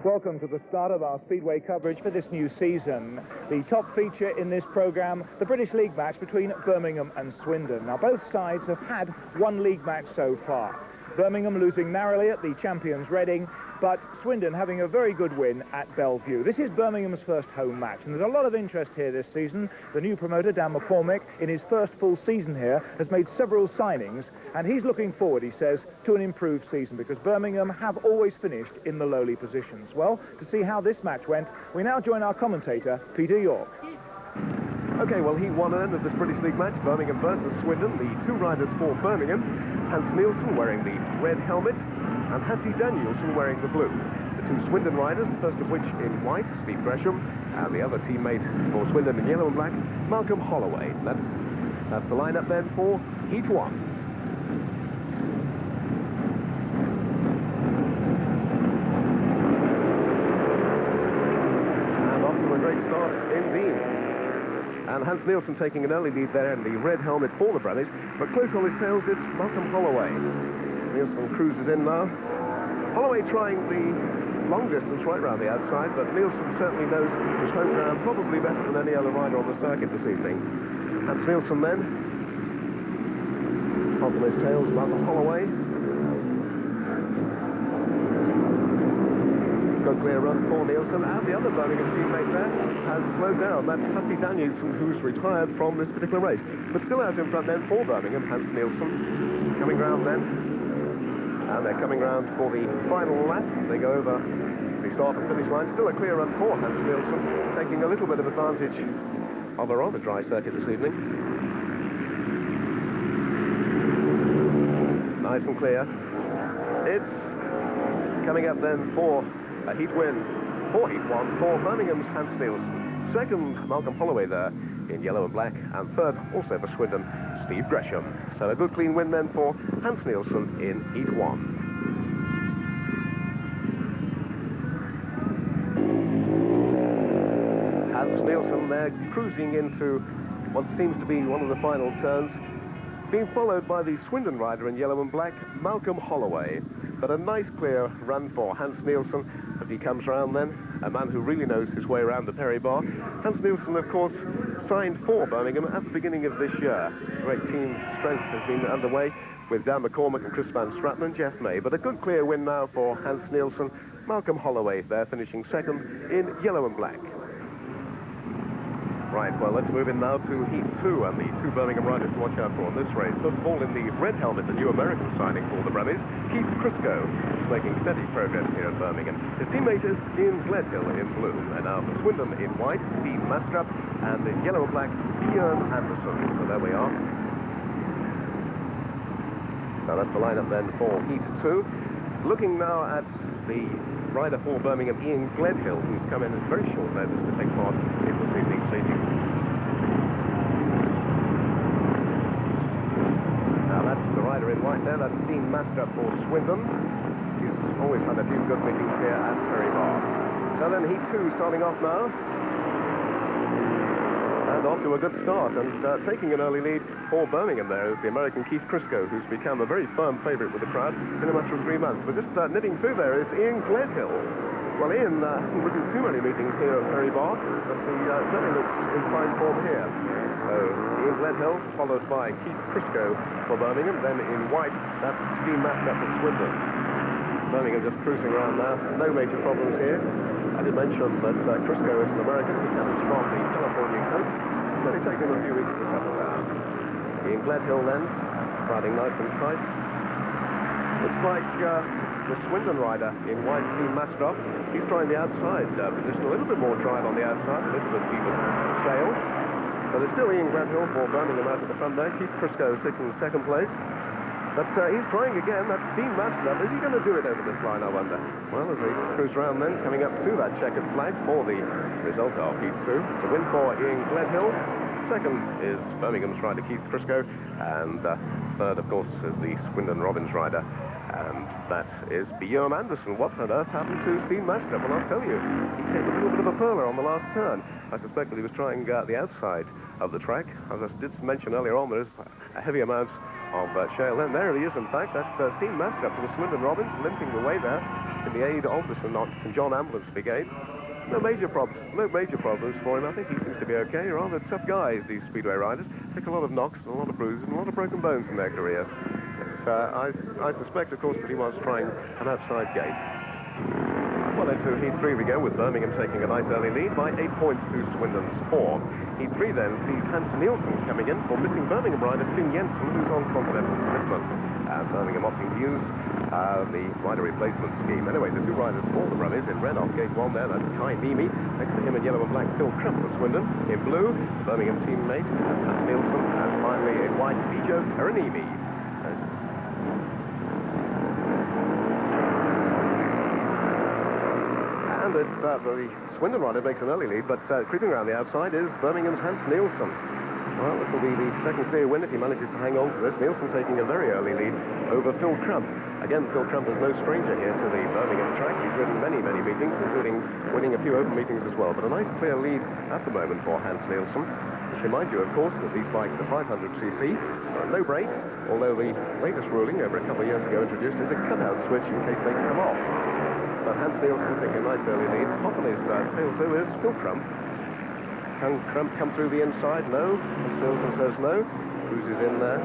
Welcome to the start of our Speedway coverage for this new season. The top feature in this programme, the British League match between Birmingham and Swindon. Now, both sides have had one league match so far. Birmingham losing narrowly at the champions Reading, but Swindon having a very good win at Bellevue. This is Birmingham's first home match, and there's a lot of interest here this season. The new promoter, Dan McCormick, in his first full season here, has made several signings, and he's looking forward, he says, to an improved season, because Birmingham have always finished in the lowly positions. Well, to see how this match went, we now join our commentator, Peter York. OK, well, Heat 1 end of this British League match, Birmingham versus Swindon. The two riders for Birmingham, Hans Nielsen wearing the red helmet, and Hattie Danielson wearing the blue. The two Swindon riders, the first of which in white, Steve Gresham, and the other teammate for Swindon in yellow and black, Malcolm Holloway. That's the lineup then for Heat 1. And off to a great start indeed. And Hans Nielsen taking an early lead there in the red helmet for the Brummies, but close on his tails it's Malcolm Holloway. Nielsen cruises in now. Holloway trying the long distance right round the outside, but Nielsen certainly knows his home ground probably better than any other rider on the circuit this evening. Hans Nielsen then. Top on his tails, Malcolm Holloway. Good clear run for Nielsen, and the other Birmingham teammate there has slowed down. That's Hattie Danielson, who's retired from this particular race. But still out in front then for Birmingham, Hans Nielsen. Coming round then. And they're coming round for the final lap. They go over the start and finish line. Still a clear run for Hans Nielsen, taking a little bit of advantage of a rather dry circuit this evening. Nice and clear. It's coming up then for a heat win for Heat 1 for Birmingham's Hans Nielsen. Second, Malcolm Holloway there in yellow and black. And third, also for Swindon, Steve Gresham. So a good clean win then for Hans Nielsen in Heat 1. Hans Nielsen there cruising into what seems to be one of the final turns, being followed by the Swindon rider in yellow and black, Malcolm Holloway. But a nice clear run for Hans Nielsen as he comes round then, a man who really knows his way around the Perry Bar. Hans Nielsen, of course, signed for Birmingham at the beginning of this year. Great team strength has been underway with Dan McCormick and Chris Van Straten and Jeff May. But a good clear win now for Hans Nielsen. Malcolm Holloway there finishing second in yellow and black. Right, well, let's move in now to Heat 2 and the two Birmingham riders to watch out for on this race. First of all, in the red helmet, the new American signing for the Brummies, Keith Crisco, is making steady progress here at Birmingham. His teammate is Ian Gledhill in blue, and now for Swindon in white, Steve Mastrup, and in yellow and black, Bjorn Anderson. So there we are. So that's the lineup then for Heat 2. Looking now at the rider for Birmingham, Ian Gledhill, who's come in at very short notice to take part in this evening's meeting. Now that's the rider in white there, that's Steve Mastrup for Swindon. He's always had a few good meetings here at Perry Bar. So then Heat 2 starting off now. And off to a good start, and taking an early lead for Birmingham there is the American Keith Crisco, who's become a very firm favourite with the crowd in a matter of 3 months. But just nipping through there is Ian Gledhill. Well, Ian hasn't ridden too many meetings here at Perry Bar, but he certainly looks in fine form here. So Ian Gledhill, followed by Keith Crisco for Birmingham. Then in white, that's Steve Mastrup for Swindon. Birmingham just cruising around now, no major problems here. I did mention that Crisco is an American. He comes from the California coast. It's only taken him a few weeks to settle down. Ian Gledhill then, riding nice and tight. Looks like the Swindon rider in white, Steve Mastrup. He's trying the outside position, a little bit more drive on the outside, a little bit deeper shale. But it's still Ian Gledhill for Birmingham out at the front there. Keith Crisco sitting in second place. But he's trying again. That's Steve Mastrup. Is he going to do it over this line, I wonder? Well, as he cruise round then, coming up to that checkered flag for the result of Heat 2. It's a win for Ian Gledhill. Second is Birmingham's rider Keith Crisco. And third, of course, is the Swindon Robbins rider. And that is Bjorn Anderson. What on earth happened to Steve Mastrup? Well, I'll tell you, he came a little bit of a perler on the last turn. I suspect that he was trying the outside of the track. As I did mention earlier on, there is a heavy amount of shale. And there he is, in fact. That's Steve Mastrup from the Swindon Robbins, limping the way there. in the aid of the St. John Ambulance Brigade. No major problems for him. I think he seems to be okay. Rather tough guys, these speedway riders. Take a lot of knocks, and a lot of bruises, and a lot of broken bones in their careers. But, I suspect, of course, that he was trying an outside gate. Well, into Heat 3 we go, with Birmingham taking a nice early lead by 8 points to Swindon's 4. Heat 3 then sees Hans Nielsen coming in for missing Birmingham rider Finn Jensen, who's on continental commitments. And Birmingham opting to use the rider replacement scheme. Anyway, the two riders for the runners in red off gate 1 there, that's Kai Nimi. Next to him in yellow and black, Phil Crump for Swindon. In blue, the Birmingham teammate, that's Hans Nielsen. And finally in white, Bijo Teranimi. And it's the Swindon rider makes an early lead, but creeping around the outside is Birmingham's Hans Nielsen. Well, this will be the second clear win if he manages to hang on to this. Nielsen taking a very early lead over Phil Crump. Again, Phil Crump is no stranger here to the Birmingham track. He's ridden many meetings, including winning a few open meetings as well. But a nice clear lead at the moment for Hans Nielsen. Just remind you, of course, that these bikes are 500cc. There are no brakes, although the latest ruling over a couple of years ago introduced is a cutout switch in case they come off. But Hans Nielsen taking a nice early lead. Hot on his tail, so is Phil Crump. Can Crump come through the inside? No. Hans Nielsen says no. Cruises in there.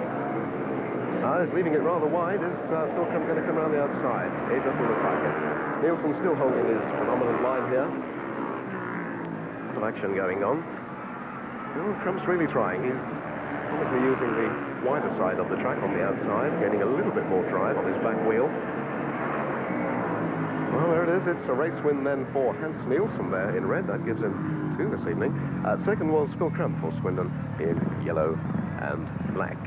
He's leaving it rather wide. Is Phil Crump going to come around the outside? It doesn't look like it. Nielsen still holding his phenomenal line here. A lot of action going on. Crump's really trying. He's obviously using the wider side of the track on the outside, getting a little bit more drive on his back wheel. Well, there it is. It's a race win then for Hans Nielsen there in red. That gives him 2 this evening. Second was Phil Crump for Swindon in yellow and black.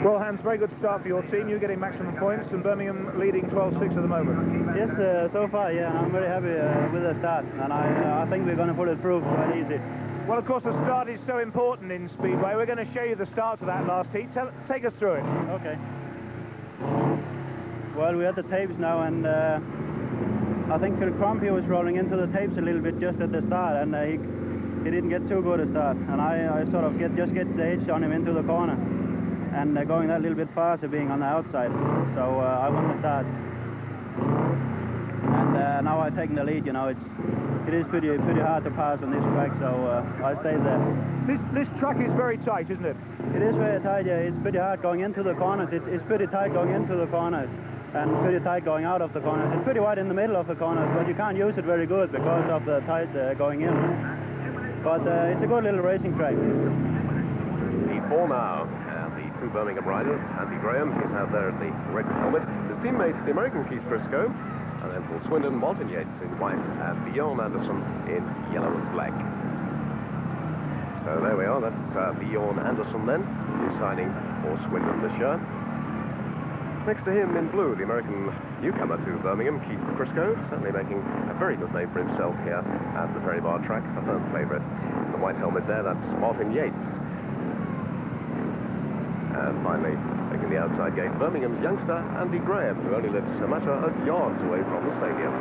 Well, Hans, very good start for your team. You're getting maximum points, and Birmingham leading 12-6 at the moment. Yes, so far, yeah, I'm very happy with the start, and I think we're going to put it through quite easy. Well, of course, the start is so important in Speedway. We're going to show you the start of that last heat. Take us through it. Okay. Well, we're at the tapes now, and I think Phil Crump, he was rolling into the tapes a little bit just at the start, and he didn't get too good a start. And I sort of just get the edge on him into the corner, and going that little bit faster, being on the outside. So I won the start. And now I'm taking the lead, you know. It is pretty hard to pass on this track, so I stay there. This track is very tight, isn't it? It is very tight, yeah. It's pretty hard going into the corners. It's pretty tight going into the corners, and pretty tight going out of the corners. It's pretty wide in the middle of the corners, but you can't use it very good because of the tight going in. But it's a good little racing track. P4 now, and the two Birmingham riders, Andy Graham, he's out there in the red helmet. His teammate, the American Keith Briscoe. And then for Swindon, Martin Yates in white and Bjorn Anderson in yellow and black. So there we are, that's Bjorn Anderson then, who's signing for Swindon this year. Next to him in blue, the American newcomer to Birmingham, Keith Briscoe, certainly making a very good name for himself here at the Ferry Bar track, a firm favourite. The white helmet there, that's Martin Yates. And finally, taking the outside gate, Birmingham's youngster, Andy Graham, who only lives a matter of yards away from the stadium.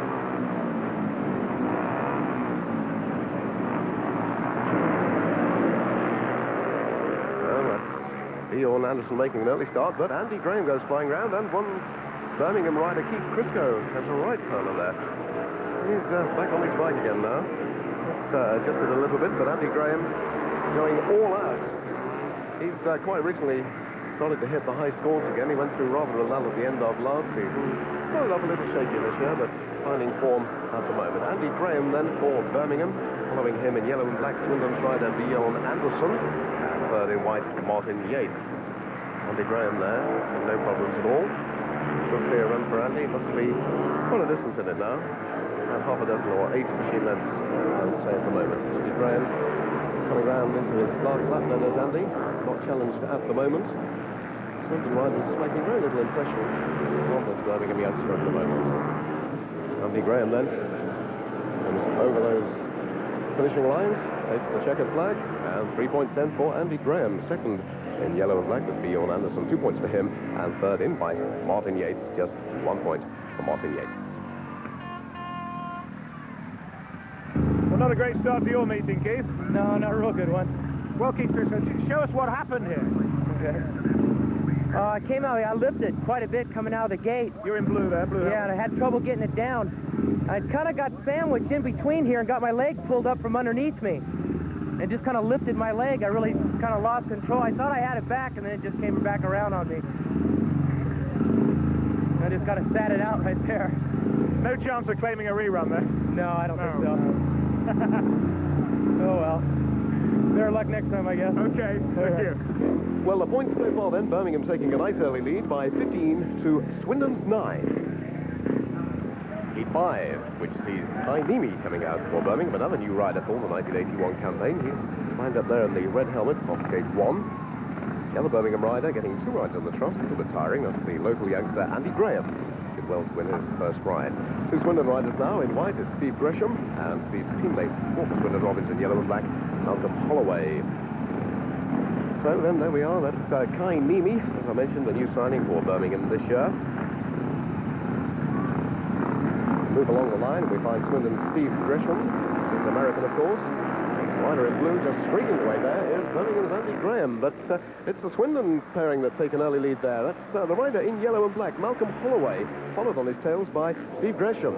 Well, that's Bjorn Anderson making an early start, but Andy Graham goes flying round, and one Birmingham rider, Keith Briscoe, has a right corner there. He's back on his bike again now. It's adjusted a little bit, but Andy Graham going all out. He's quite recently started to hit the high scores again. He went through rather a lull at the end of last season. Started off a little shaky this year, but finding form at the moment. Andy Graham then for Birmingham. Following him in yellow and black, Swindon's rider Bjorn Anderson. And third in white, Martin Yates. Andy Graham there, no problems at all. Good clear run for Andy. Must be quite a distance in it now. About half a dozen or 8 machine lengths, I would say, at the moment. Andy Graham coming round into his last lap, then there's Andy. Not challenged at the moment. Swindon riders making very little impression on this Birmingham youngster at the moment. Andy Graham then comes over those finishing lines, takes the checkered flag, and 3 points then for Andy Graham. Second in yellow and black with Bjorn Anderson, 2 points for him, and third in white, Martin Yates, just 1 point for Martin Yates. Well, not a great start to your meeting, Keith. No, not a real good one. Well, Keith Crisco, show us what happened here. I came out, I lifted quite a bit coming out of the gate. You're in blue there, blue. Yeah, and I had trouble getting it down. I kind of got sandwiched in between here and got my leg pulled up from underneath me. It just kind of lifted my leg. I really kind of lost control. I thought I had it back, and then it just came back around on me. I just kind of sat it out right there. No chance of claiming a rerun there? No, I don't think so. Oh, well. Better luck next time, I guess. Okay, thank you. Well, the points so far then, Birmingham taking a nice early lead by 15 to Swindon's 9. Heat 5, which sees Kai Nimi coming out for Birmingham, another new rider for the 1981 campaign. He's lined up there in the red helmet off gate 1. The other Birmingham rider getting 2 rides on the trot, a little bit tiring. That's the local youngster, Andy Graham. Did well to win his first ride. 2 Swindon riders now in white. It's Steve Gresham and Steve's teammate, former Swindon Robins in yellow and black, Malcolm Holloway. So then there we are. That's Kai Nimi, as I mentioned, the new signing for Birmingham this year. Move along the line, we find Swindon's Steve Gresham. He's American, of course. Rider in blue just streaking away there is Birmingham's Andy Graham. But it's the Swindon pairing that take an early lead there. That's the rider in yellow and black, Malcolm Holloway, followed on his tails by Steve Gresham.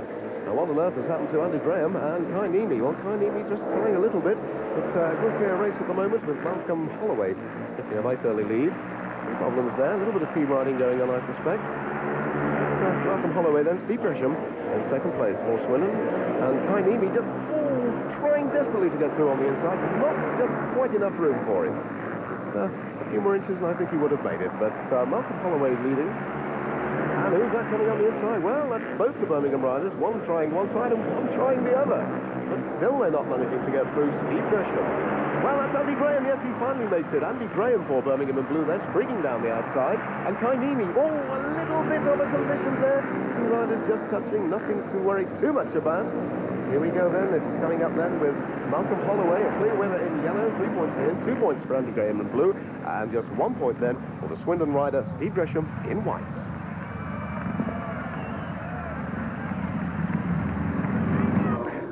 Now, what on earth has happened to Andy Graham and Kai Nimi? Well, Kai Nimi just trying a little bit, but good clear race at the moment with Malcolm Holloway getting a nice early lead. No problems there. A little bit of team riding going on, I suspect. Malcolm Holloway then, Steve Gresham in second place for Swindon, and Kai Nimi just trying desperately to get through on the inside, but not just quite enough room for him. Just a few more inches and I think he would have made it, but Malcolm Holloway leading. And who's that coming on the inside? Well, that's both the Birmingham riders, one trying one side and one trying the other, but still they're not managing to get through Steve Gresham. Well, that's Andy Graham. Yes, he finally makes it. Andy Graham for Birmingham in blue there, streaking down the outside. And Kai Nimi, a little bit of a collision there. 2 riders just touching, nothing to worry too much about. Here we go then. It's coming up then with Malcolm Holloway, a clear winner in yellow, 3 points for him, 2 points for Andy Graham in blue, and just 1 point then for the Swindon rider, Steve Gresham, in white.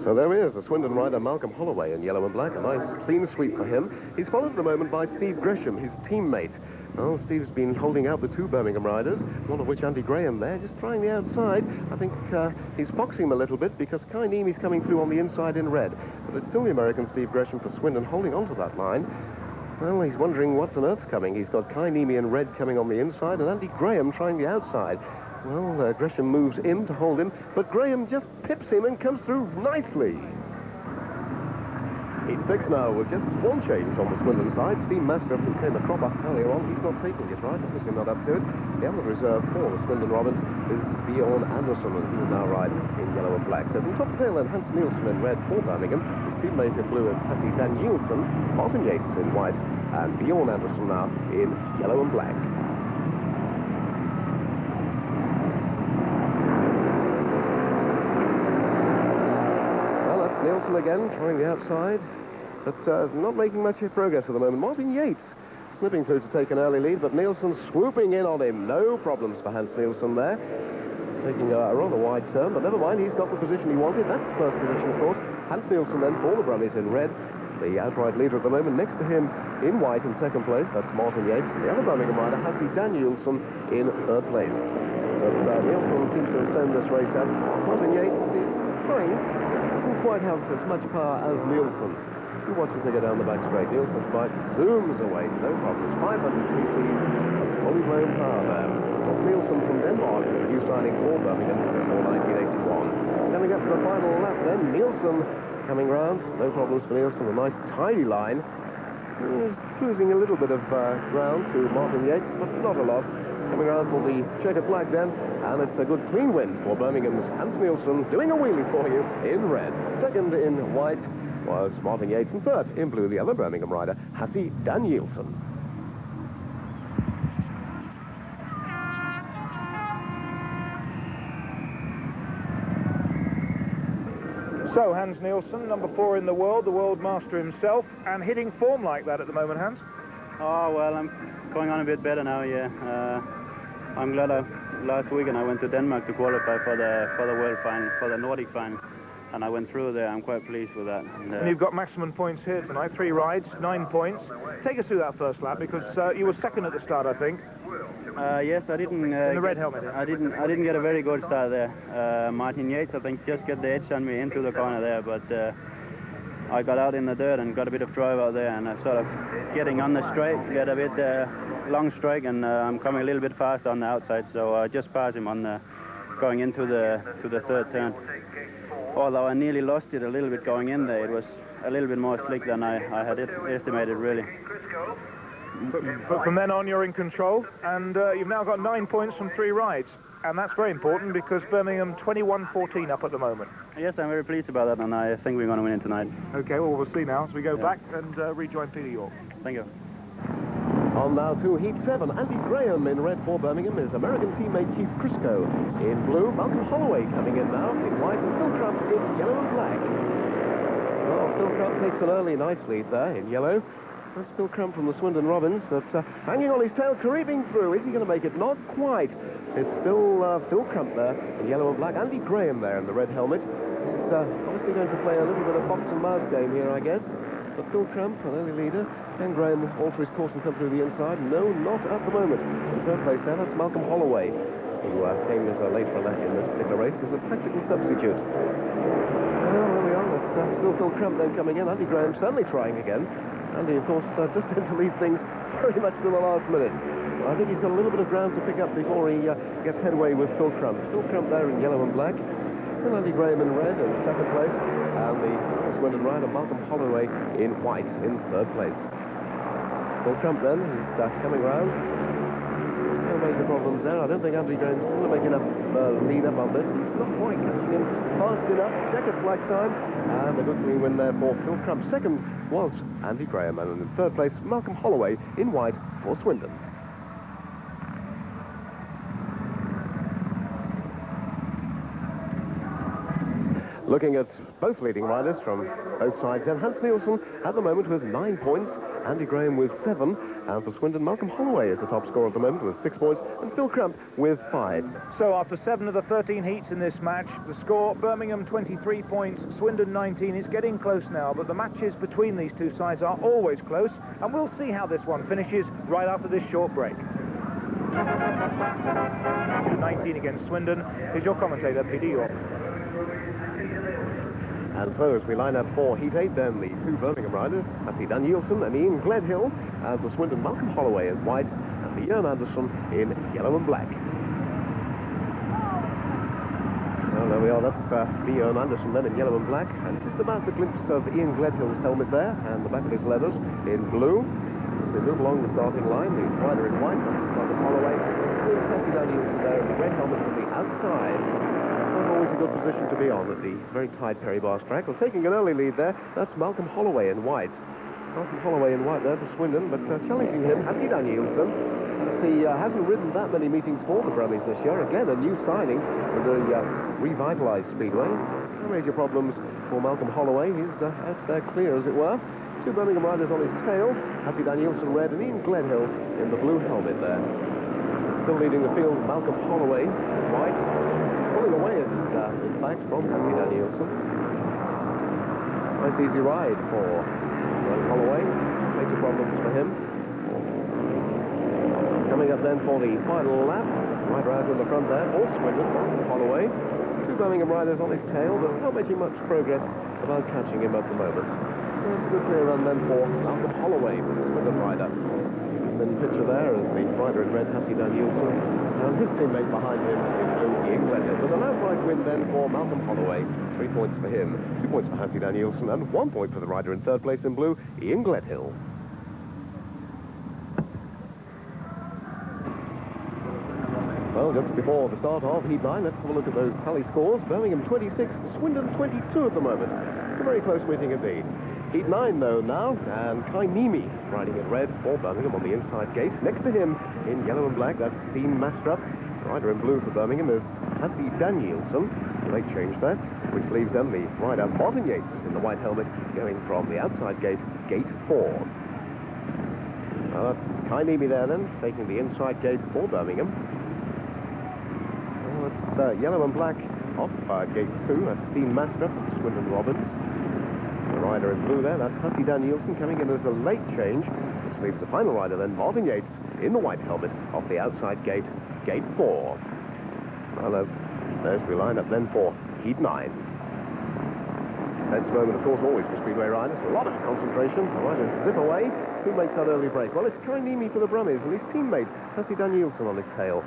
So there he is, the Swindon rider Malcolm Holloway in yellow and black. A nice clean sweep for him. He's followed at the moment by Steve Gresham, his teammate. Well, Steve's been holding out the 2 Birmingham riders, one of which Andy Graham there, just trying the outside. I think he's foxing him a little bit because Kai Nimi's coming through on the inside in red. But it's still the American Steve Gresham for Swindon holding on to that line. Well, he's wondering what on earth's coming. He's got Kai Nimi in red coming on the inside and Andy Graham trying the outside. Well, Gresham moves in to hold him, but Graham just pips him and comes through nicely. Heat 6 now with just 1 change on the Swindon side. Steve Mascroft, who came a cropper earlier on, he's not taking it right, obviously not up to it. The other reserve for the Swindon Robins is Bjorn Andersson, and he will now ride in yellow and black. So from top to tail then, Hans Nielsen in red for Birmingham. His teammate in blue is Hassie Danielson, Martin Yates in white, and Bjorn Andersson now in yellow and black. Nielsen again, trying the outside, but not making much progress at the moment. Martin Yates slipping through to take an early lead, but Nielsen swooping in on him. No problems for Hans Nielsen there. Taking a rather wide turn, but never mind, he's got the position he wanted. That's first position, of course. Hans Nielsen then for the Brummies in red. The outright leader at the moment. Next to him in white in second place, that's Martin Yates. The other Birmingham rider, Hassie Danielson, in third place. But Nielsen seems to have sewn this race up. Martin Yates is trying. Doesn't quite have as much power as Nielsen. He watches they go down the back straight. Nielsen's bike zooms away, no problems. 500 cc's of fully blown power there. That's Nielsen from Denmark, a new signing for Birmingham for 1981. Coming up for the final lap then, Nielsen coming round. No problems for Nielsen, a nice tidy line. He's losing a little bit of ground to Martin Yates, but not a lot. Coming around for the checkered flag then, and it's a good clean win for Birmingham's Hans Nielsen, doing a wheelie for you in red. Second in white was Martin Yates, and third in blue, the other Birmingham rider, Hassie Danielson. So, Hans Nielsen, number 4 in the world master himself, and hitting form like that at the moment, Hans? Oh, well, I'm going on a bit better now, yeah. I'm glad last weekend I went to Denmark to qualify for the world final, for the Nordic final. and I went through there. I'm quite pleased with that. And you've got maximum points here tonight, 3 rides, 9 points. Take us through that first lap, because you were second at the start, I think. Yes, I didn't. In the red helmet. I didn't get a very good start there. Martin Yates, I think, just got the edge on me into the corner there, but I got out in the dirt and got a bit of drive out there, and I sort of getting on the straight, get a bit long strike, and I'm coming a little bit fast on the outside, so I just passed him on going into the third turn. Although I nearly lost it a little bit going in there, it was a little bit more slick than I had estimated, really. But from then on, you're in control, and you've now got 9 points from 3 rides. And that's very important, because Birmingham 21-14 up at the moment. Yes, I'm very pleased about that, and I think we're going to win it tonight. OK, well, we'll see now as we go back and rejoin Peter York. Thank you. On now to Heat 7. Andy Graham in red for Birmingham. His American teammate Keith Crisco in blue. Malcolm Holloway coming in now in white, and Phil Crump in yellow and black. Well, Phil Crump takes an early nice lead there in yellow. That's Phil Crump from the Swindon Robins, that's hanging on his tail, creeping through. Is he going to make it? Not quite. It's still Phil Crump there in yellow and black. Andy Graham there in the red helmet. He's obviously going to play a little bit of fox and mouse game here, I guess. But Phil Crump, an early leader. Ken Graham alter his course and come through the inside. No, not at the moment. In third place there, that's Malcolm Holloway, who came as a late for left in this particular race as a practical substitute. Well, there we are. That's still Phil Crump then coming in. Andy Graham certainly trying again. Andy, of course, just tends to leave things very much to the last minute. I think he's got a little bit of ground to pick up before he gets headway with Phil Crump. Phil Crump there in yellow and black. Still Andy Graham in red in second place. And the Swindon rider, Malcolm Holloway, in white in third place. Phil Crump then, he's coming round. No major problems there. I don't think Andy Graham's going to make enough lead up on this. He's not quite catching him fast enough. Checkered flag time. And a good clean win there for Phil Crump. Second was Andy Graham, and in third place, Malcolm Holloway in white for Swindon. Looking at both leading riders from both sides, then Hans Nielsen at the moment with 9 points, Andy Graham with 7, and for Swindon, Malcolm Holloway is the top scorer at the moment with 6 points, and Phil Crump with 5. So after 7 of the 13 heats in this match, the score, Birmingham 23 points, Swindon 19. It's getting close now, but the matches between these two sides are always close, and we'll see how this one finishes right after this short break. 19 against Swindon. Here's your commentator, Peter York. And so as we line up for Heat 8, then the two Birmingham riders, Hassie Danielson and Ian Gledhill, and for Swindon, Malcolm Holloway in white, and Björn Andersson in yellow and black. Well, there we are, that's Björn Andersson then in yellow and black, and just about the glimpse of Ian Gledhill's helmet there, and the back of his leathers in blue. As we move along the starting line, the rider in white, that's Malcolm Holloway. Still Hassie Danielson there in the red helmet from the outside. Not always a good position to be on at the very tight Perry Barrs track. Well, taking an early lead there, that's Malcolm Holloway in white. Malcolm Holloway in white there for Swindon, but challenging him, Hassie Danielson. He hasn't ridden that many meetings for the Brummies this year. Again, a new signing for the revitalised Speedway. No major problems for Malcolm Holloway. He's out there clear, as it were. Two Birmingham riders on his tail. Hassie Danielson red and Ian Gledhill in the blue helmet there. Still leading the field, Malcolm Holloway in white. Pulling away, in fact, from Hassie Danielson. Nice easy ride for Malcolm Holloway. Major problems for him. Coming up then for the final lap. Rider out in the front there, all Swindon, Malcolm Holloway. Two Birmingham riders on his tail, but not making much progress about catching him at the moment. It's a good clear run then for Malcolm Holloway, the Swindon rider. Just in the picture there is the rider in red, Hassie Danielson, and his teammate behind him in blue, Ian Gledhill. With an outright win then for Malcolm Holloway. 3 points for him, 2 points for Hassie Danielson, and 1 point for the rider in third place in blue, Ian Gledhill. Well, just before the start of Heat 9, let's have a look at those tally scores. Birmingham 26, Swindon 22 at the moment. A very close meeting indeed. Heat 9, though, now, and Kai Niemi riding in red for Birmingham on the inside gate. Next to him, in yellow and black, that's Steen Mastrup. Rider in blue for Birmingham is Hassie Danielson. Late change there, which leaves them the rider Martin Yates in the white helmet going from the outside gate, gate 4. Well, that's Kai Niemi there then, taking the inside gate for Birmingham. Well, it's yellow and black off gate 2. That's Steen Mastrup and Swindon Robbins. The rider in blue there, that's Hussey Danielson coming in as a late change, which leaves the final rider then, Martin Yates, in the white helmet off the outside gate, gate 4. Well, there's the lineup then for heat 9. Tense moment, of course, always for speedway riders. A lot of concentration. The riders zip away. Who makes that early break? Well, it's Kainimi for the Brummies and his teammate, Hussey Danielson, on his tail.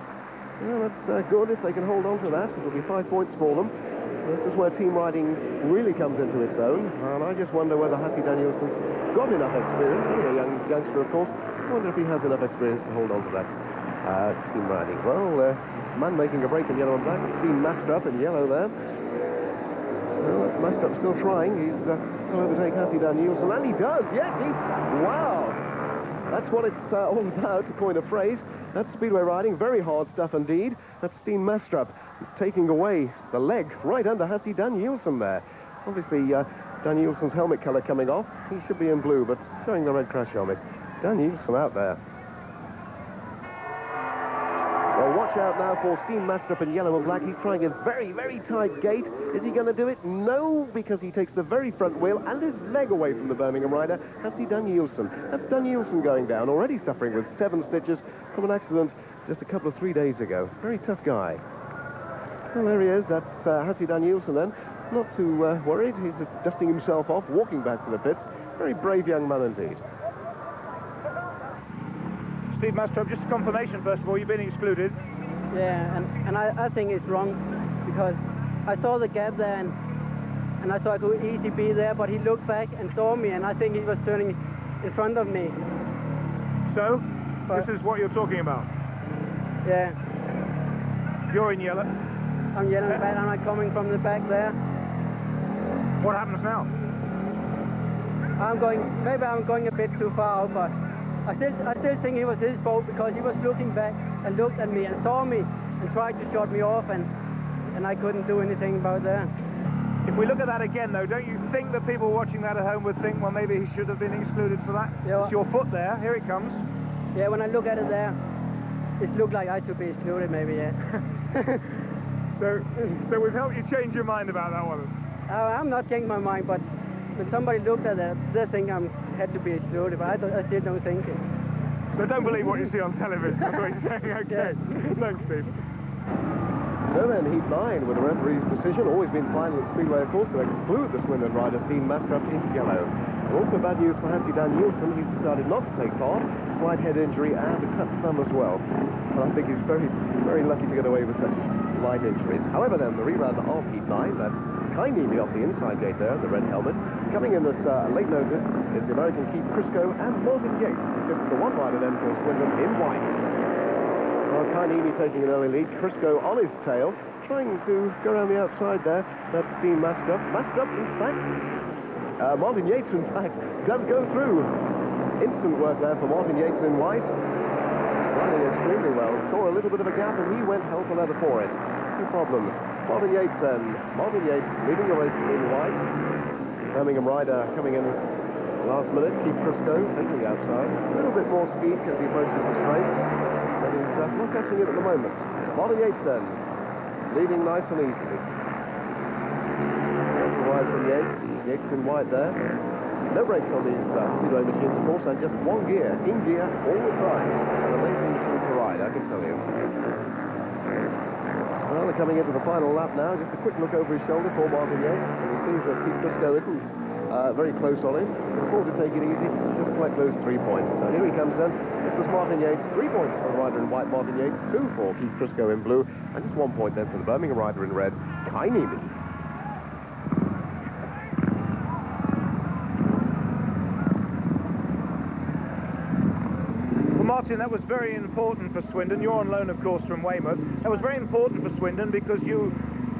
Well, that's good if they can hold on to that. It'll be 5 points for them. This is where team riding really comes into its own. And I just wonder whether Hussey Danielson's got enough experience. He's a youngster, of course. I wonder if he has enough experience to hold on to that team riding. Well, man making a break in yellow and black. Steen Mastrup in yellow there. Well, that's Mastrup still trying. He's going to overtake Hussey Danielson. And he does. Yes, wow. That's what it's all about, to coin a phrase. That's speedway riding. Very hard stuff indeed. That's Steen Mastrup taking away the leg right under Hussey Danielson there. Obviously, Danielson's helmet colour coming off. He should be in blue, but showing the red crash helmet. Danielson out there. Well, watch out now for Steen Mastrup in yellow and black. He's trying a very, very tight gate. Is he going to do it? No, because he takes the very front wheel and his leg away from the Birmingham rider. Hussey Danielson. That's Danielson going down, already suffering with 7 stitches from an accident just a couple of 3 days ago. Very tough guy. Well, there he is. That's Hussey Danielson then. Not too worried. He's dusting himself off, walking back to the pits. Very brave young man indeed. Steve Mastrup, just a confirmation, first of all, you've been excluded. Yeah, and I think it's wrong, because I saw the gap there, and I thought I could easily be there, but he looked back and saw me, and I think he was turning in front of me. So, this is what you're talking about? Yeah. You're in yellow. I'm yellow and bad, and I'm coming from the back there. What happens now? Maybe I'm going a bit too far out, but I still think it was his fault, because he was looking back and looked at me and saw me and tried to shut me off, and I couldn't do anything about that. If we look at that again, though, don't you think that people watching that at home would think, well, maybe he should have been excluded for that? Yeah. It's your foot there. Here it comes. Yeah, when I look at it there, it looked like I should be excluded, maybe, yeah. So we've helped you change your mind about that one. I'm not changing my mind, but when somebody looked at it, they think I had to be excluded, but I still don't think it. So don't believe what you see on television, that's what you're saying, okay. Yeah. Thanks, Steve. So then, heat 9, with the referee's decision, always been final at Speedway, of course, to exclude the Swindon rider, Steen Mastrup, in yellow. And also bad news for Hussey Danielson. He's decided not to take part. Slight head injury and a cut thumb as well. And I think he's very, very lucky to get away with such light injuries. However, then, the rerun of heat 9, that's Kainimi off the inside gate there, the red helmet. Coming in at late notice is the American Keith Crisco and Martin Yates, just the one rider then for Swindon in white. Well, Kainimi taking an early lead, Crisco on his tail, trying to go around the outside there. That's Steen Mastrup. Mastrup, in fact, Martin Yates, in fact, does go through. Instant work there for Martin Yates in white. Riding extremely well. Saw a little bit of a gap and he went hell for leather for it. No problems. Martin Yates then. Martin Yates leading the race in white. Birmingham rider coming in last minute. Keith Crisco taking the outside. A little bit more speed because he approaches the straight. But he's not catching it at the moment. Martin Yates then. Leading nice and easily. That's the ride from Yates. Yates in white there. No brakes on these speedway machines, of course, and just one gear, in gear all the time. An amazing machine to ride, I can tell you. Well, they're coming into the final lap now. Just a quick look over his shoulder for Martin Yates, and he sees that Keith Crisco isn't very close on him. He can afford to take it easy, just collect those 3 points. So here he comes in. This is Martin Yates. 3 points for the rider in white, Martin Yates. 2 for Keith Crisco in blue, and just 1 point then for the Birmingham rider in red, Kainimi. Martin, that was very important for Swindon. You're on loan, of course, from Weymouth. That was very important for Swindon because you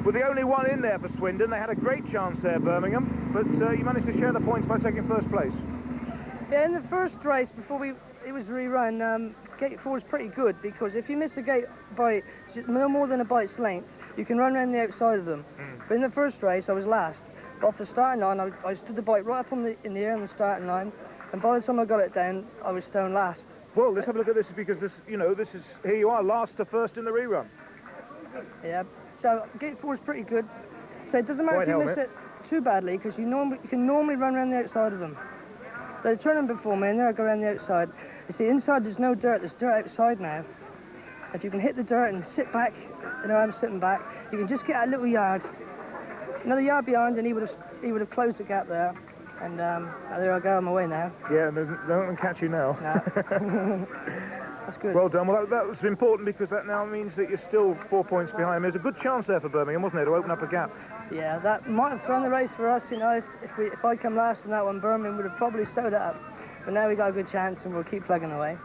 were the only one in there for Swindon. They had a great chance there, Birmingham, but you managed to share the points by taking first place. Yeah, in the first race, before it was rerun, gate 4 was pretty good because if you miss a gate by no more than a bite's length, you can run around the outside of them. But in the first race, I was last. But off the starting line, I stood the bike right up in the air on the starting line, and by the time I got it down, I was stone last. Well, let's have a look at this because this, you know, this is here you are, last to first in the rerun. Yeah, So gate 4 is pretty good. So it doesn't matter White if you miss helmet. it too badly, because you can normally run around the outside of them. They're turning before me, and there I go around the outside. You see, inside there's no dirt. There's dirt outside now. If you can hit the dirt and sit back, you know, I'm sitting back, you can just get a little yard. Another yard behind, and he would have closed the gap there. And there I go on my way now. Yeah, and they won't catch you now. No. That's good. Well done. Well, that was important, because that now means that you're still 4 points behind. There's a good chance there for Birmingham, wasn't there, to open up a gap? Yeah, that might have thrown the race for us, you know. If I come last in that one, Birmingham would have probably sewed it up. But now we got a good chance, and we'll keep plugging away.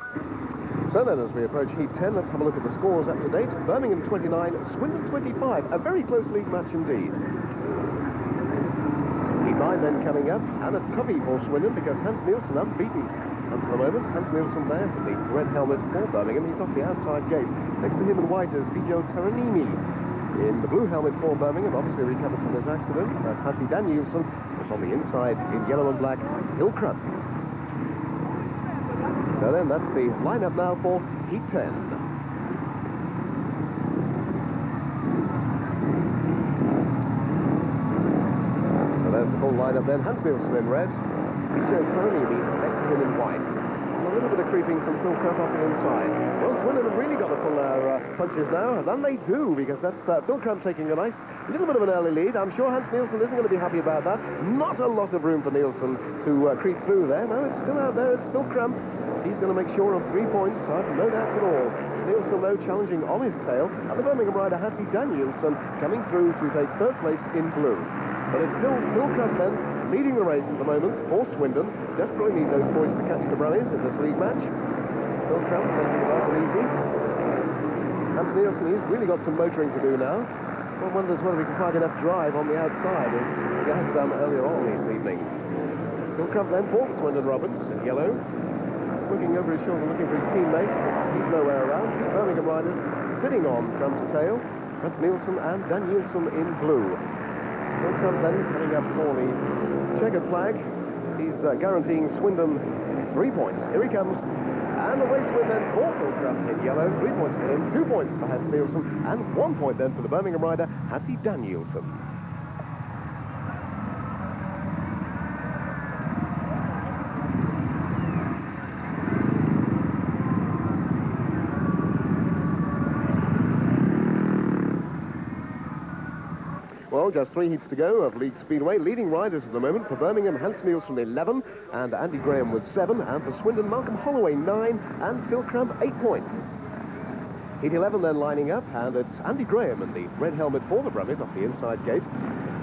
So then, as we approach Heat 10, let's have a look at the scores up to date. Birmingham 29, Swindon 25. A very close league match indeed. Heat 9 then coming up, and a toughie for Swindon, because Hans Nielsen unbeaten up to the moment. Hans Nielsen there for the red helmet for Birmingham. He's off the outside gate. Next to him in white is Bijo Taranini. In the blue helmet for Birmingham, obviously recovered from his accident. That's Hattie Danielson. And on the inside, in yellow and black, Hilkrud. So then, that's the lineup now for Heat 10. So there's the full lineup then. Hans Nielsen in red. Bijo Taranini next to him in white. And a little bit of creeping from Phil Crump off the inside. Well, Swindon have really got to pull their punches now, and they do, because that's Phil Crump taking a nice little bit of an early lead. I'm sure Hans Nielsen isn't going to be happy about that. Not a lot of room for Nielsen to creep through there. No, it's still out there. It's Phil Crump. He's going to make sure of 3 points. I've no doubts at all. Nielsen, though, challenging on his tail. And the Birmingham rider, Hattie Danielson, coming through to take third place in blue. But it's still Phil Crump then leading the race at the moment for Swindon. Desperately need those points to catch the Brummies in this league match. Phil Crump taking it nice and easy. Hans Nielsen, he's really got some motoring to do now. One wonders whether we can find enough drive on the outside, as he has done earlier on this evening. Phil Crump then for Swindon Roberts in yellow. Looking over his shoulder, looking for his teammates, but he's nowhere around. Two Birmingham riders sitting on Crump's tail. That's Nielsen and Danielson in blue. Phil Crump then coming up for the checkered flag. He's guaranteeing Swindon 3 points. Here he comes. And the race win then for Phil Crump in yellow. 3 points for him, 2 points for Hans Nielsen, and 1 point then for the Birmingham rider, Hattie Danielson. Well, just 3 heats to go of League Speedway. Leading riders at the moment for Birmingham, Hans Nielsen 11, and Andy Graham with 7, and for Swindon, Malcolm Holloway 9, and Phil Crump 8 points. Heat 11 then lining up, and it's Andy Graham in the red helmet for the Brummies off the inside gate.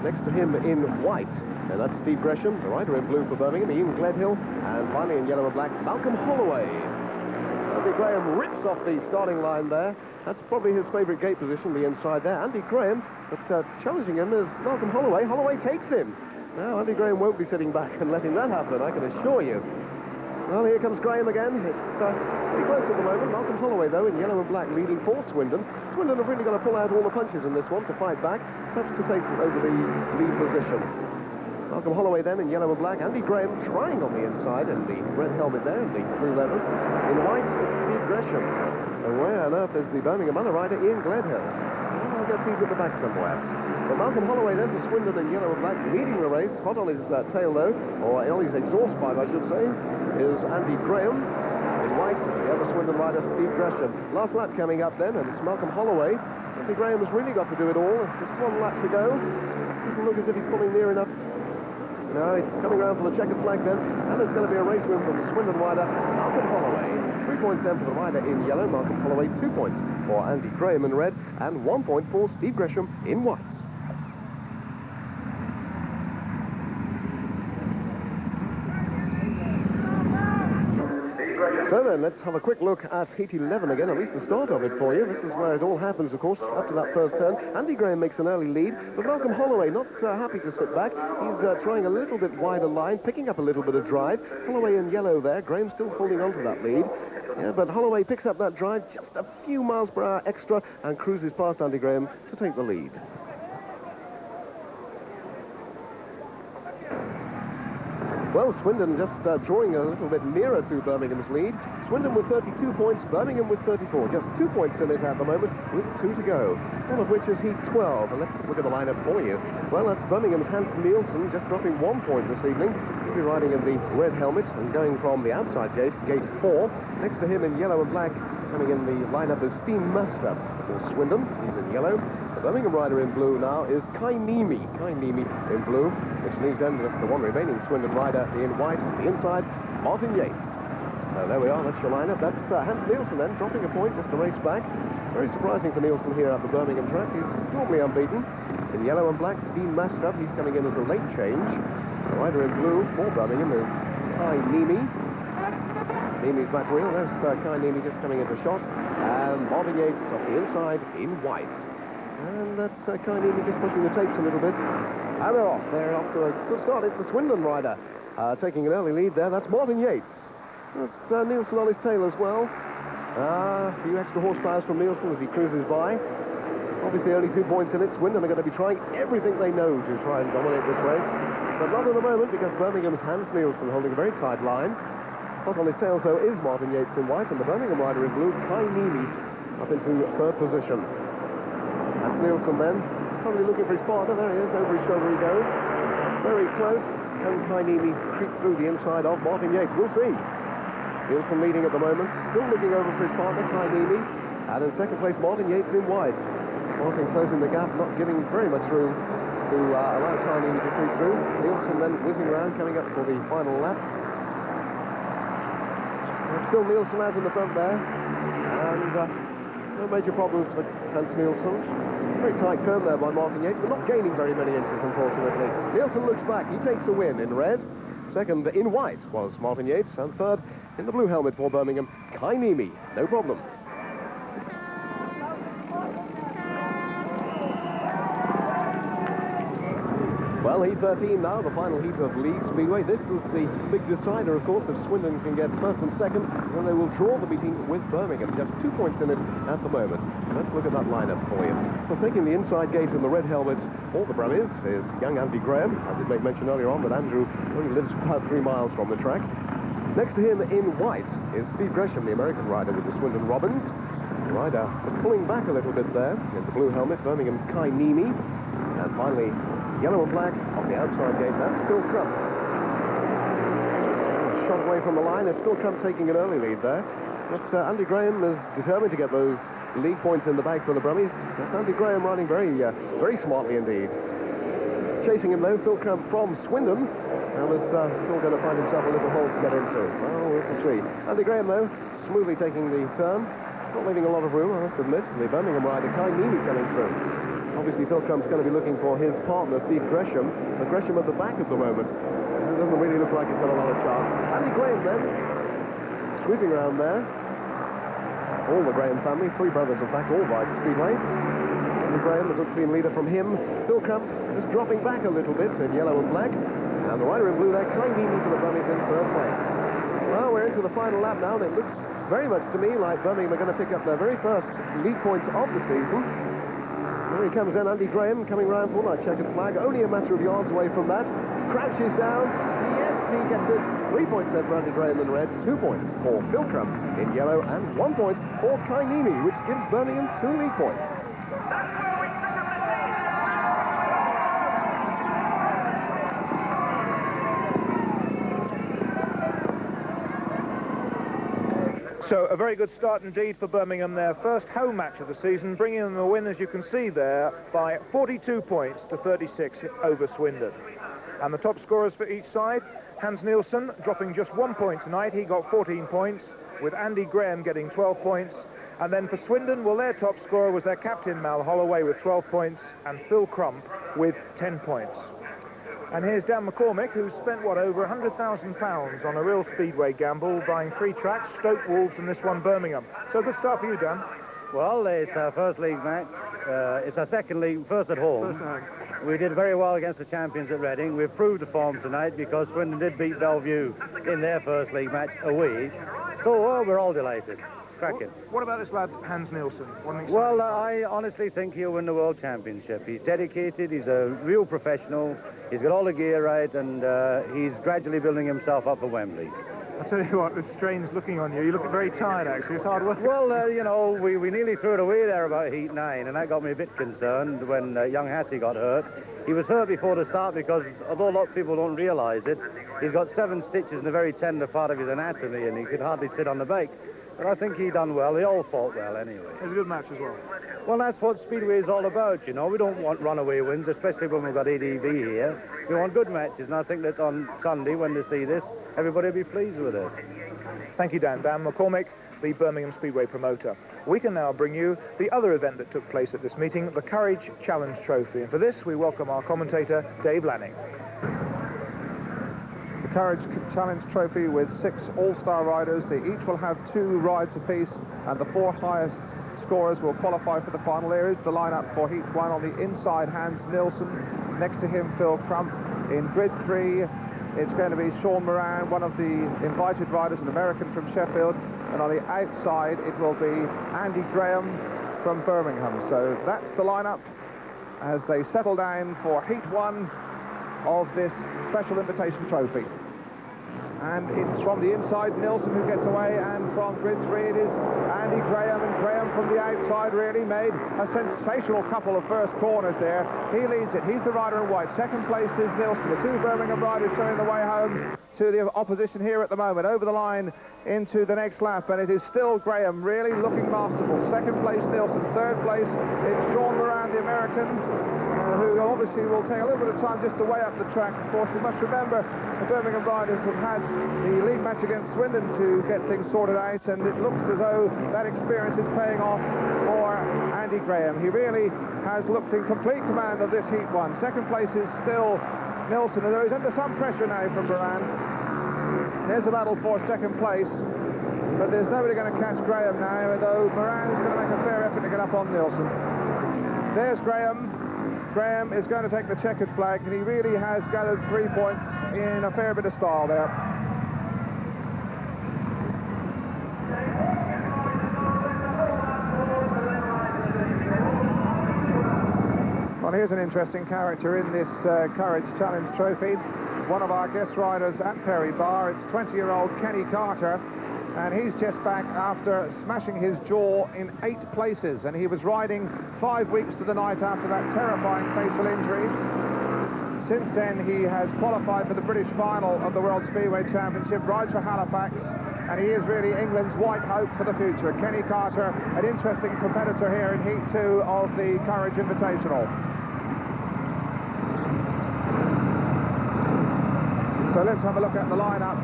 Next to him in white, and that's Steve Gresham, the rider in blue for Birmingham, Ian Gledhill, and finally in yellow and black, Malcolm Holloway. Andy Graham rips off the starting line there. That's probably his favourite gate position, the inside there. Andy Graham, but challenging him is Malcolm Holloway. Holloway takes him. Now, Andy Graham won't be sitting back and letting that happen, I can assure you. Well, here comes Graham again. It's pretty close at the moment. Malcolm Holloway, though, in yellow and black, leading for Swindon. Swindon have really got to pull out all the punches in this one to fight back, perhaps to take over the lead position. Malcolm Holloway then in yellow and black. Andy Graham trying on the inside in the red helmet there and the blue leathers. In white, it's Steve Gresham. So where on earth is the Birmingham other rider, Ian Gledhill? Well, I guess he's at the back somewhere. But Malcolm Holloway then for Swindon in yellow and black, leading the race. Hot on his tail, though, or on his exhaust pipe, I should say, is Andy Graham. In white, it's the other Swindon rider, Steve Gresham. Last lap coming up then, and it's Malcolm Holloway. Andy Graham has really got to do it all. Just 1 lap to go. Doesn't look as if he's pulling near enough. No, it's coming around for the checkered flag then, and there's going to be a race win from Swindon rider, Malcolm Holloway. 3 points then for the rider in yellow, Malcolm Holloway, 2 points for Andy Graham in red, and 1 point for Steve Gresham in white. So then, let's have a quick look at Heat 11 again, at least the start of it for you. This is where it all happens, of course, up to that first turn. Andy Graham makes an early lead, but Malcolm Holloway not happy to sit back. He's trying a little bit wider line, picking up a little bit of drive. Holloway in yellow there, Graham still holding on to that lead. Yeah, but Holloway picks up that drive just a few miles per hour extra and cruises past Andy Graham to take the lead. Well, Swindon just drawing a little bit nearer to Birmingham's lead. Swindon with 32 points, Birmingham with 34. Just 2 points in it at the moment, with 2 to go. One of which is heat 12. And let's look at the lineup for you. Well, that's Birmingham's Hans Nielsen, just dropping 1 point this evening. He'll be riding in the red helmet and going from the outside gate, gate 4. Next to him in yellow and black, coming in the lineup is Steen Master for Swindon. He's in yellow. The Birmingham rider in blue now is Kai Niemi. Kai Niemi in blue, which leaves then just the one remaining Swindon rider in white on the inside, Martin Yates. So there we are, that's your lineup. That's Hans Nielsen then, dropping a point just a race back. Very surprising for Nielsen here at the Birmingham track. He's normally unbeaten. In yellow and black, Steen Master, he's coming in as a late change. The rider in blue for Birmingham is Kai Niemi. Niemi's back wheel, there's Kai Niemi just coming into shot. And Martin Yates off the inside in white. And that's Kai Niemi just pushing the tapes a little bit. And they're off. They're off to a good start. It's the Swindon rider taking an early lead there. That's Martin Yates. That's Nielsen on his tail as well. A few extra horsepowers from Nielsen as he cruises by. Obviously only 2 points in it. Swindon are going to be trying everything they know to try and dominate this race. But not at the moment because Birmingham's Hans Nielsen holding a very tight line. Hot on his tail, though, is Martin Yates in white, and the Birmingham rider in blue, Kai Niemi, up into third position. Hans Nielsen then, probably looking for his partner. There he is, over his shoulder he goes. Very close. Can Kai Niemi creep through the inside of Martin Yates? We'll see. Nielsen leading at the moment, still looking over for his partner, Kai Niemi. And in second place, Martin Yates in white. Martin closing the gap, not giving very much room to allow Kai Niemi to creep through. Nielsen then whizzing around, coming up for the final lap. There's still Nielsen out in the front there. And no major problems for Hans Nielsen. Very tight turn there by Martin Yates, but not gaining very many inches, unfortunately. Nielsen looks back, he takes a win in red. Second in white was Martin Yates, and third in the blue helmet for Birmingham, Kai Niemi. No problems. Well, heat 13 now, the final heat of Leeds Speedway. This is the big decider, of course. If Swindon can get first and second, then they will draw the meeting with Birmingham. Just 2 points in it at the moment. Let's look at that lineup for you. Well, taking the inside gate in the red helmet for the Brummies is young Andy Graham. I did make mention earlier on that Andrew only lives about 3 miles from the track. Next to him in white is Steve Gresham, the American rider with the Swindon Robins. The rider just pulling back a little bit there in the blue helmet, Birmingham's Kai Niemi. And finally, yellow and black on the outside gate, that's Phil Crump. Shot away from the line, it's Phil Crump taking an early lead there. But Andy Graham is determined to get those league points in the bag for the Brummies. That's Andy Graham riding very smartly indeed. Chasing him though, Phil Crump from Swindon. Now is Phil going to find himself a little hole to get into? Well, we'll see. Andy Graham though, smoothly taking the turn. Not leaving a lot of room, I must admit. The Birmingham rider, Kai Niemi, coming through. Obviously, Phil Crump's going to be looking for his partner, Steve Gresham. But Gresham at the back at the moment. It doesn't really look like he's got a lot of chance. Andy Graham then, sweeping around there. All the Graham family, 3 brothers in fact, all ride Speedway. Andy Graham, the good clean leader from him. Phil Crump just dropping back a little bit in yellow and black. And the rider in blue there, Kai Niemi for the Brummies in third place. Well, we're into the final lap now, and it looks very much to me like Birmingham are going to pick up their very first league points of the season. Here he comes in, Andy Graham, coming round for that checkered flag. Only a matter of yards away from that. Crouches down. Yes, he gets it. 3 points then for Andy Graham in red. 2 points for Phil Crump in yellow. And 1 point for Kai Niemi, which gives Birmingham 2 league points. So a very good start indeed for Birmingham, their first home match of the season, bringing them a win, as you can see there, by 42 points to 36 over Swindon. And the top scorers for each side, Hans Nielsen dropping just 1 point tonight. He got 14 points, with Andy Graham getting 12 points. And then for Swindon, well, their top scorer was their captain, Mal Holloway, with 12 points, and Phil Crump with 10 points. And here's Dan McCormick, who's spent, over £100,000 on a real speedway gamble, buying 3 tracks, Stoke, Wolves, and this one, Birmingham. So good start for you, Dan. Well, it's our first league match. It's our second league, first at home. We did very well against the champions at Reading. We've proved the form tonight because Swindon did beat Bellevue in their first league match away. So we're all delighted. Cracking. What about this lad, Hans Nielsen? Well, I honestly think he'll win the World Championship. He's dedicated, he's a real professional, he's got all the gear right, and he's gradually building himself up for Wembley. I tell you what, this strain's looking on you. You look very tired, actually. It's hard work. Well, you know, we nearly threw it away there about heat 9, and that got me a bit concerned when young Hattie got hurt. He was hurt before the start because, although a lot of people don't realise it, he's got 7 stitches in a very tender part of his anatomy, and he could hardly sit on the bike. But I think he done well. They all fought well, anyway. It was a good match as well. Well, that's what Speedway is all about, you know. We don't want runaway wins, especially when we've got ADV here. We want good matches, and I think that on Sunday, when they see this, everybody will be pleased with it. Thank you, Dan. Dan McCormick, the Birmingham Speedway promoter. We can now bring you the other event that took place at this meeting, the Courage Challenge Trophy. And for this, we welcome our commentator, Dave Lanning. The Courage Challenge Trophy with 6 all-star riders. They each will have 2 rides apiece, and the 4 highest scorers will qualify for the final. There is the lineup for Heat 1. On the inside, Hans Nilsson. Next to him, Phil Crump. In grid 3, it's going to be Sean Moran, one of the invited riders, an American from Sheffield. And on the outside, it will be Andy Graham from Birmingham. So that's the lineup as they settle down for Heat 1 of this special invitation trophy. And it's from the inside, Nilsson who gets away, and from grid 3 it is Andy Graham, and Graham from the outside really made a sensational couple of first corners there. He leads it, he's the rider in white. Second place is Nilsson, the 2 Birmingham riders showing the way home to the opposition here at the moment. Over the line into the next lap, and it is still Graham really looking masterful. Second place Nilsson, third place it's Sean Moran, the American, who obviously will take a little bit of time just to weigh up the track. Of course, you must remember the Birmingham riders have had the league match against Swindon to get things sorted out, and it looks as though that experience is paying off for Andy Graham. He really has looked in complete command of this Heat 1. Second place is still Nilsson, and there is under some pressure now from Moran. There's a battle for second place, but there's nobody going to catch Graham now, although Moran is going to make a fair effort to get up on Nilsson. There's Graham. Graham is going to take the checkered flag, and he really has gathered 3 points in a fair bit of style there. Well, here's an interesting character in this Courage Challenge Trophy. One of our guest riders at Perry Bar. It's 20-year-old Kenny Carter, and he's just back after smashing his jaw in 8 places, and he was riding 5 weeks to the night after that terrifying facial injury. Since then, he has qualified for the British final of the World Speedway Championship, rides for Halifax, and he is really England's white hope for the future. Kenny Carter, an interesting competitor here in Heat 2 of the Courage Invitational. So let's have a look at the lineup.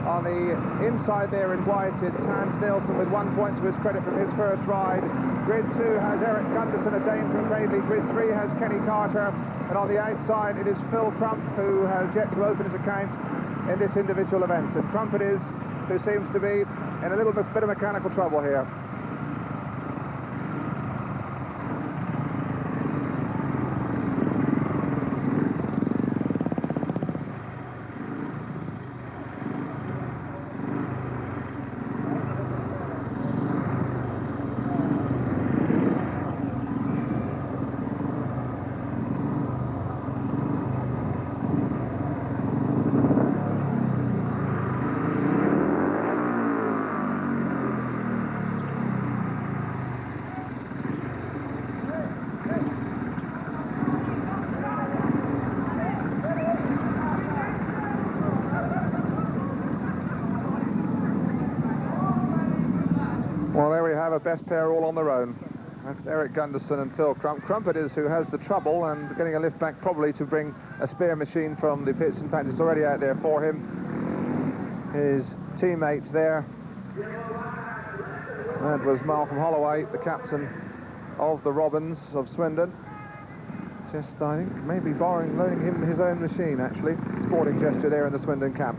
On the inside there in white, it's Hans Nilsson with 1 point to his credit from his first ride. Grid 2 has Eric Gunderson, a Dane from Gravely. Grid 3 has Kenny Carter. And on the outside, it is Phil Crump, who has yet to open his account in this individual event. And Crump it is, who seems to be in a little bit of mechanical trouble here. Well, there we have a best pair all on their own. That's Eric Gunderson and Phil Crump. Crump it is who has the trouble and getting a lift back probably to bring a spare machine from the pits. In fact, it's already out there for him. His teammate there. That was Malcolm Holloway, the captain of the Robins of Swindon. Just, I think, maybe loaning him his own machine, actually. Sporting gesture there in the Swindon camp.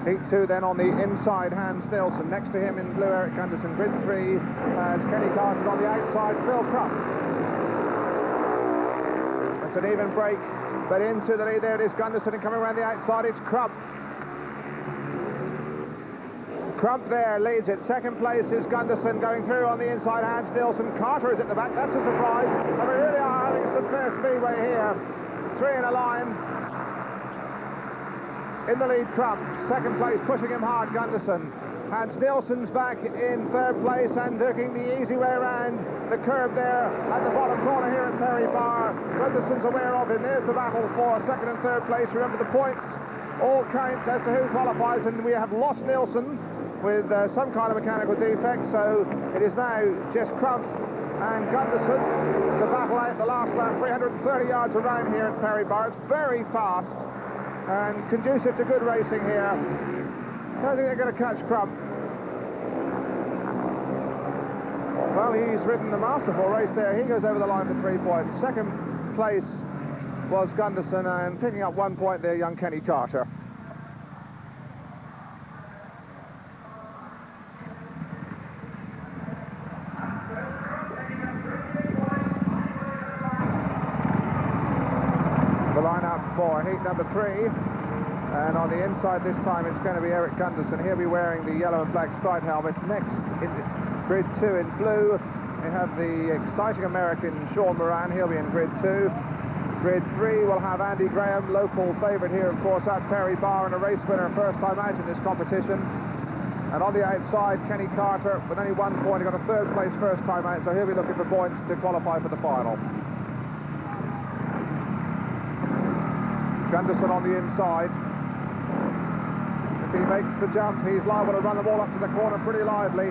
Heat 2 then on the inside, Hans Nilsson. Next to him in blue, Eric Gunderson. Grid 3 has Kenny Carter. On the outside, Phil Crump. It's an even break, but into the lead there it is Gunderson, and coming around the outside it's Crump. Crump there leads it. Second place is Gunderson going through on the inside. Hans Nilsson. Carter is at the back. That's a surprise. And we really are having some fair speedway here. 3 in a line. In the lead, Crump. Second place, pushing him hard, Gunderson. Hans Nilsson's back in third place and taking the easy way around the curve there at the bottom corner here at Perry Bar. Gunderson's aware of him. There's the battle for second and third place. Remember, the points all count as to who qualifies, and we have lost Nilsson with some kind of mechanical defect, so it is now just Crump and Gunderson to battle out the last lap. 330 yards around here at Perry Bar. It's very fast and conducive to good racing here. I don't think they're going to catch Crump. Well, he's ridden a masterful race there. He goes over the line for 3 points. Second place was Gunderson, and picking up 1 point there, young Kenny Carter. The line-up for heat number 3. And on the inside this time, it's going to be Eric Gunderson. He'll be wearing the yellow and black stripe helmet. Next, in grid 2 in blue, we have the exciting American Sean Moran. He'll be in grid 2. Grid 3 will have Andy Graham, local favourite here, of course, at Perry Bar, and a race winner, first time out in this competition. And on the outside, Kenny Carter, with only 1 point. He got a third place first time out, so he'll be looking for points to qualify for the final. Gunderson on the inside. If he makes the jump, he's liable to run the ball up to the corner pretty lively.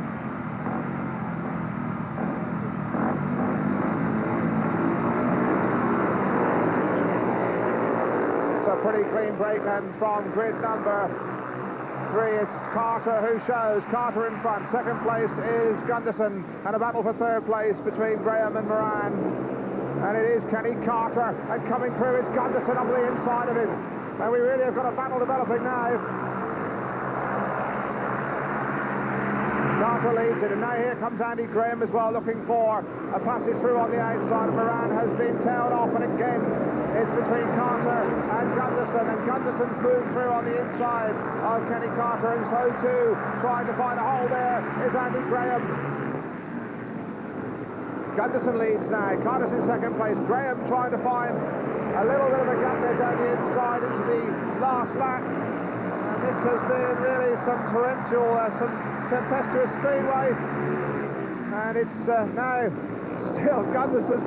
It's a pretty clean break, and from grid number 3, it's Carter who shows. Carter in front. Second place is Gunderson, and a battle for third place between Graham and Moran. And it is Kenny Carter, and coming through is Gunderson on the inside of him. And we really have got a battle developing now. Carter leads it, and now here comes Andy Graham as well, looking for a passage through on the outside. Moran has been tailed off, and again it's between Carter and Gunderson, and Gunderson's moved through on the inside of Kenny Carter, and so too, trying to find a hole there, is Andy Graham. Gunderson leads now. Carter's in second place. Graham trying to find a little bit of a gap there down the inside into the last lap. And this has been really some torrential, some tempestuous speedway. And it's now still Gunderson.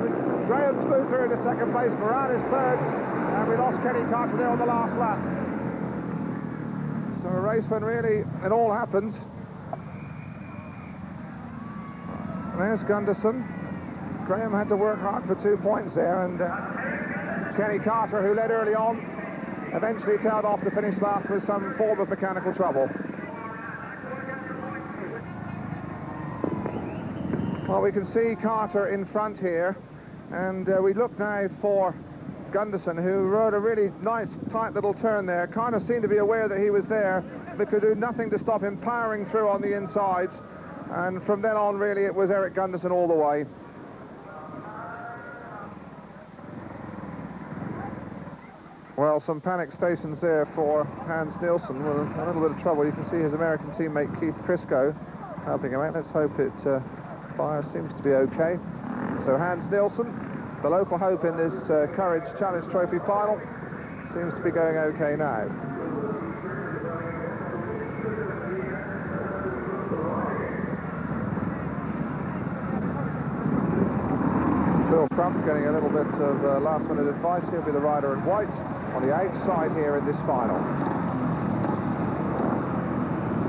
Graham's moved through into second place. Moran is third. And we lost Kenny Carter there on the last lap. So a race when really it all happens. There's Gunderson. Graham had to work hard for 2 points there, and Kenny Carter, who led early on, eventually tailed off to finish last with some form of mechanical trouble. Well, we can see Carter in front here, and we look now for Gunderson, who rode a really nice, tight little turn there. Carter seemed to be aware that he was there, but could do nothing to stop him powering through on the insides, and from then on, really, it was Eric Gunderson all the way. Well, some panic stations there for Hans Nilsson with a little bit of trouble. You can see his American teammate Keith Crisco helping him out. Let's hope it fire seems to be okay. So Hans Nilsson, the local hope in this Courage Challenge Trophy final, seems to be going okay now. Phil Crump getting a little bit of last-minute advice. He'll be the rider in white on the outside here in this final.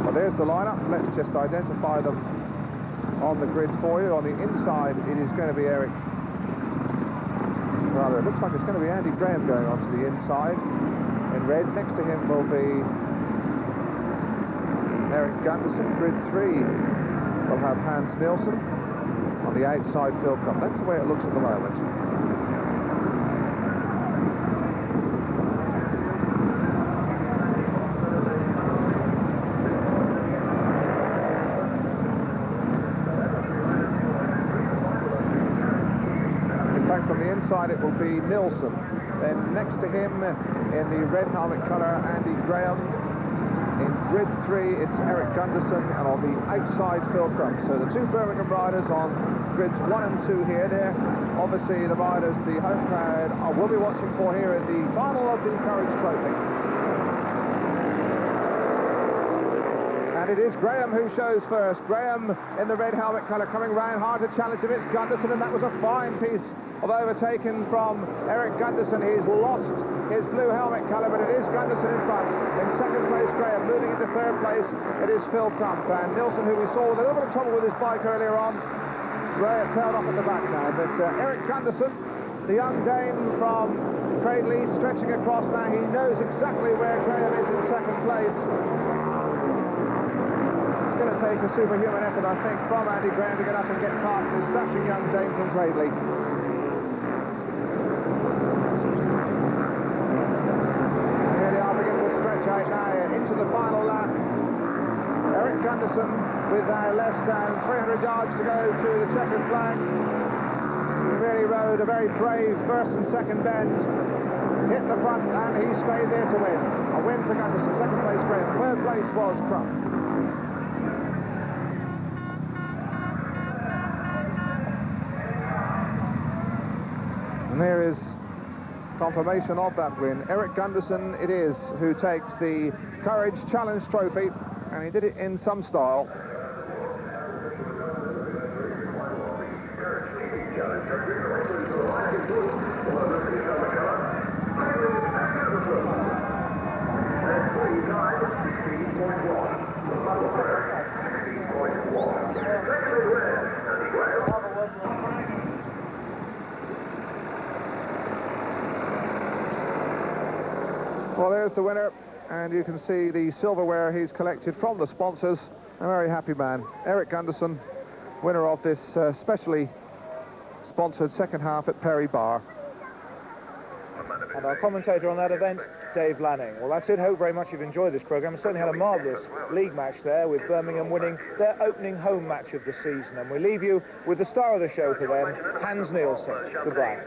Well, there's the lineup. Let's just identify them on the grid for you. On the inside, it is going to be Eric. Rather, it looks like it's going to be Andy Graham going on to the inside in red. Next to him will be Eric Gunderson. Grid 3 will have Hans Nilsson. On the outside, Phil Crump. That's the way it looks at the moment. From the inside it will be Nilsson. Then next to him in the red helmet colour, Andy Graham. In grid 3, it's Eric Gunderson, and on the outside, Phil Crump. So the two Birmingham riders on grids 1 and 2 here. They're obviously the riders the home crowd will be watching for here in the final of the Courage Trophy. And it is Graham who shows first. Graham in the red helmet colour coming round hard to challenge him. It's Gunderson, and that was a fine piece of overtaken from Eric Gunderson. He's lost his blue helmet colour, but it is Gunderson in front. In second place, Graham. Moving into third place, it is Phil Crump. And Nilsson, who we saw with a little bit of trouble with his bike earlier on, Graham tailed off at the back now. But Eric Gunderson, the young Dane from Cradley, stretching across now. He knows exactly where Graham is in second place. It's going to take a superhuman effort, I think, from Andy Graham to get up and get past this dashing young Dane from Cradley. Right now into the final lap. Eric Gunderson with less than 300 yards to go to the checkered flag. He really rode a very brave first and second bend, hit the front, and he stayed there to win. A win for Gunderson. Second place Graham. Third place was Crump. And there is confirmation of that win. Eric Gunderson it is who takes the Courage Challenge Trophy, and he did it in some style. Well, there's the winner, and you can see the silverware he's collected from the sponsors. A very happy man. Eric Gunderson, winner of this specially sponsored second half at Perry Bar. And our commentator on that event, Dave Lanning. Well, that's it. Hope very much you've enjoyed this programme. Certainly had a marvellous league match there, with Birmingham winning their opening home match of the season. And we leave you with the star of the show for them, Hans Nielsen. Goodbye.